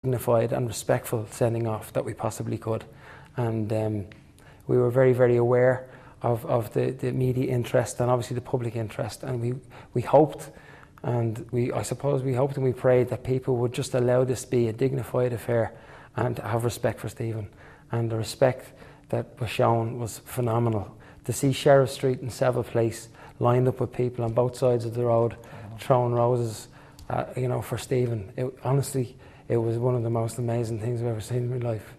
dignified and respectful sending off that we possibly could. And we were very, very aware of the media interest and obviously the public interest, and we hoped, and I suppose we hoped and we prayed that people would just allow this to be a dignified affair and have respect for Stephen. And the respect that was shown was phenomenal. To see Sheriff Street and Seville Place lined up with people on both sides of the road throwing roses, for Stephen. Honestly, it was one of the most amazing things I've ever seen in my life.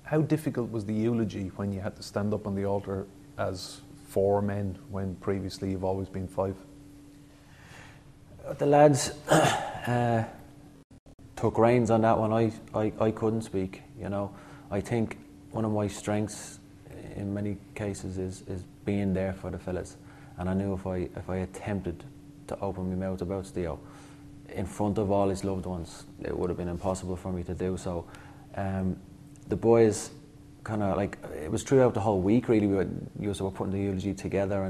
How difficult was the eulogy when you had to stand up on the altar as 4 men when previously you've always been 5? The lads took reins on that one. I couldn't speak, I think one of my strengths in many cases is being there for the fellas, and I knew if I attempted to open my mouth about Steve in front of all his loved ones, it would have been impossible for me to do so. The boys it was throughout the whole week really, we were putting the eulogy together,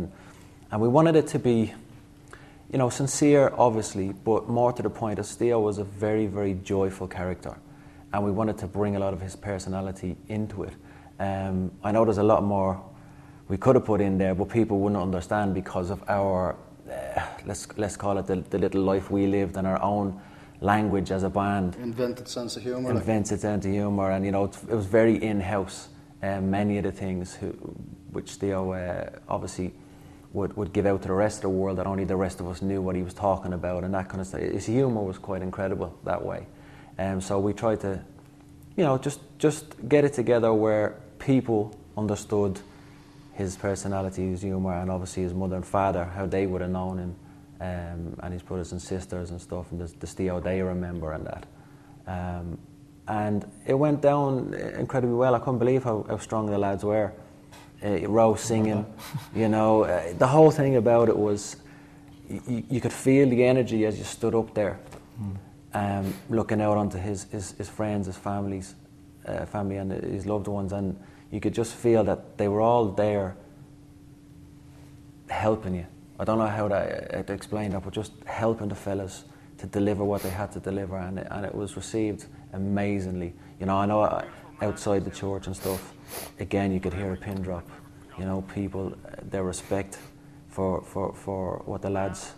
and we wanted it to be sincere obviously, but more to the point, as Steve was a very, very joyful character, and we wanted to bring a lot of his personality into it. I know there's a lot more we could have put in there, but people wouldn't understand because of our let's call it the little life we lived and our own language as a band. Invented sense of humour. And it was very in-house. Many of the things which Theo obviously would give out to the rest of the world, that only the rest of us knew what he was talking about, and that kind of stuff. His humour was quite incredible that way. So we tried to, just get it together where people understood his personality, his humour, and obviously his mother and father, how they would have known him, and his brothers and sisters and stuff, and the Steve they remember and that. And it went down incredibly well. I couldn't believe how strong the lads were. Rose singing, the whole thing about it was you could feel the energy as you stood up there, looking out onto his friends, his family and his loved ones, and you could just feel that they were all there helping you. I don't know how to explain that, but just helping the fellas to deliver what they had to deliver, and it was received amazingly. I know outside the church and stuff, again you could hear a pin drop. People, their respect for what the lads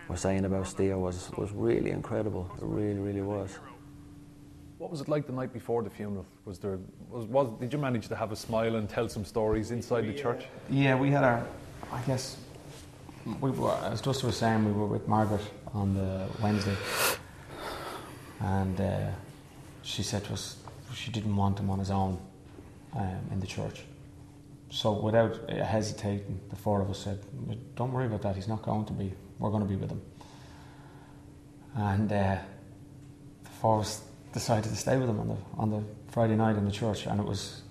were saying about Steve was really incredible. It really, really was. What was it like the night before the funeral? Did you manage to have a smile and tell some stories inside the church? Yeah, we had as Dusty was saying, we were with Margaret on the Wednesday, and she said to us she didn't want him on his own in the church. So without hesitating, the 4 of us said, "Don't worry about that, he's not going to be, we're going to be with him." And the 4 of us decided to stay with him on the Friday night in the church, and it was,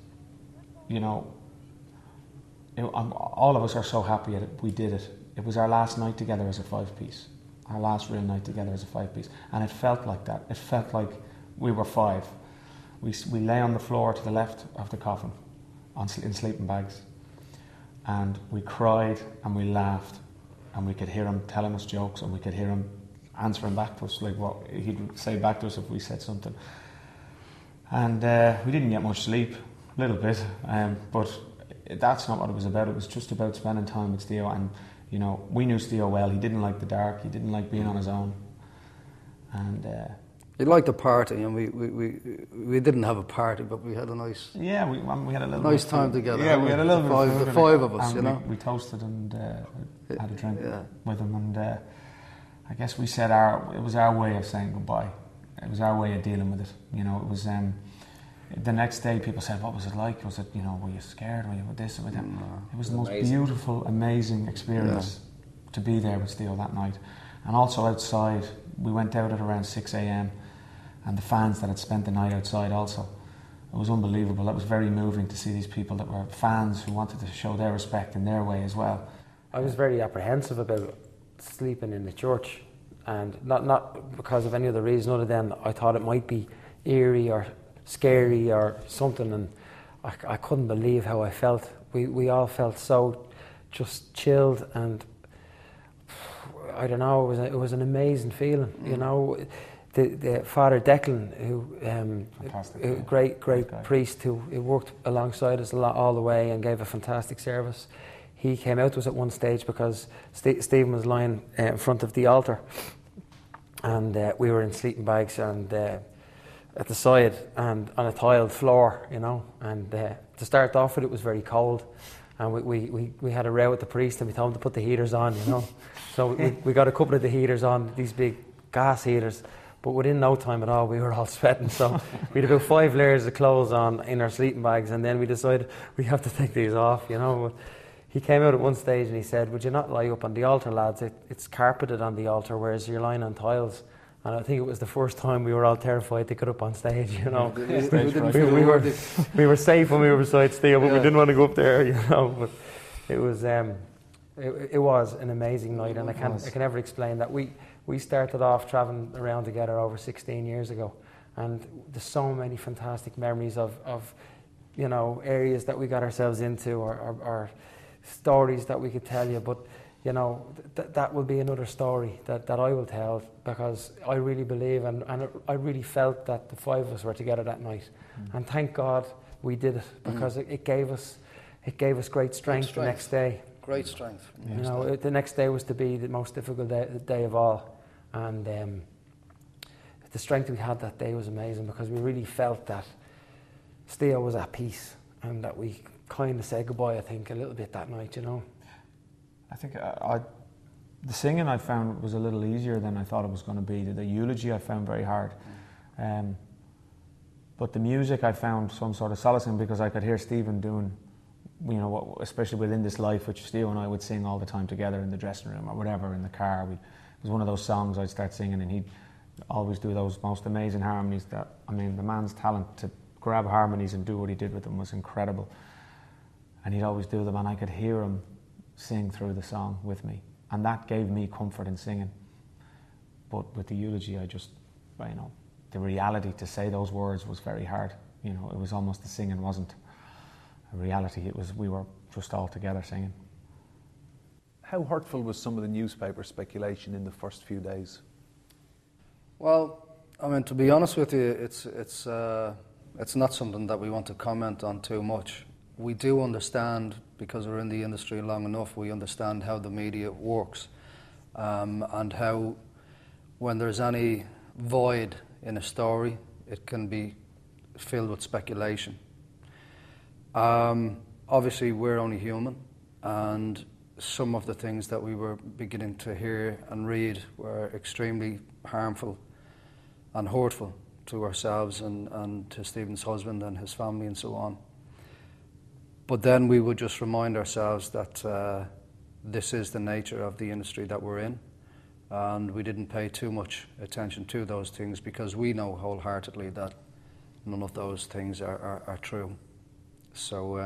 all of us are so happy that we did it. It was our last night together as a 5-piece, our last real night together as a 5-piece, and it felt like that. It felt like we were 5. We lay on the floor to the left of the coffin, in sleeping bags, and we cried and we laughed, and we could hear him telling us jokes, and we could hear him answering back to us, like what he'd say back to us if we said something. And we didn't get much sleep, a little bit, but that's not what it was about. It was just about spending time with Theo, and we knew Theo well. He didn't like the dark, he didn't like being on his own, and he liked the party, and we didn't have a party, but we had a nice we had a little nice time together. Yeah, we had a little bit of the 5 of us, we toasted and had a drink with him, and I guess we said it was our way of saying goodbye. It was our way of dealing with it. It was the next day people said, "What was it like? Was it, were you scared? Were you with this or with that?" It was the most beautiful, amazing experience to be there with Theo that night. And also outside, we went out at around 6 a.m. and the fans that had spent the night outside also. It was unbelievable. That was very moving to see these people that were fans who wanted to show their respect in their way as well. I was very apprehensive about sleeping in the church, and not because of any other reason other than I thought it might be eerie or scary or something, and I couldn't believe how I felt. We all felt so just chilled, and I don't know, it was an amazing feeling, the Father Declan, who Fantastic a guy. great Guy. priest who worked alongside us a lot all the way and gave a fantastic service. He came out to us at one stage because Stephen was lying in front of the altar, and we were in sleeping bags and at the side and on a tiled floor, you know. And to start off with, it was very cold, and we had a row with the priest, and we told him to put the heaters on, you know. So we got a couple of the heaters on, these big gas heaters. But within no time at all, we were all sweating. So we had about 5 layers of clothes on in our sleeping bags, and then we decided we have to take these off, you know. But he came out at one stage and he said, "Would you not lie up on the altar, lads? It's carpeted on the altar, whereas you're lying on tiles." And I think it was the first time we were all terrified to get up on stage, you know. We were safe when we were beside Steve, but we didn't want to go up there, you know. But it was an amazing night, and I can never explain that. We started off traveling around together over 16 years ago, and there's so many fantastic memories of you know, areas that we got ourselves into, or stories that we could tell you. But you know, that will be another story that I will tell, because I really believe and I really felt that the 5 of us were together that night. And thank God we did it, because it gave us great strength the next day. Great strength. You know, the next day was to be the most difficult day of all. And the strength we had that day was amazing, because we really felt that Steve was at peace, and that we kind of said goodbye, I think, a little bit that night, you know. I think the singing I found was a little easier than I thought it was going to be. The eulogy I found very hard. But the music I found some sort of solace in, because I could hear Stephen doing, you know, especially within this life, which Steve and I would sing all the time together in the dressing room or whatever, in the car. It was one of those songs I'd start singing, and he'd always do those most amazing harmonies that, I mean, the man's talent to grab harmonies and do what he did with them was incredible. And he'd always do them, and I could hear him sing through the song with me, and that gave me comfort in singing. But with the eulogy, I just, you know, the reality to say those words was very hard. You know, it was almost the singing wasn't a reality. It was, we were just all together singing. How hurtful was some of the newspaper speculation in the first few days? Well, I mean, to be honest with you, it's not something that we want to comment on too much. We do understand, because we're in the industry long enough, we understand how the media works, and how when there's any void in a story, it can be filled with speculation. Obviously, we're only human, and some of the things that we were beginning to hear and read were extremely harmful and hurtful to ourselves and to Stephen's husband and his family and so on. But then we would just remind ourselves that this is the nature of the industry that we're in, and we didn't pay too much attention to those things, because we know wholeheartedly that none of those things are true. So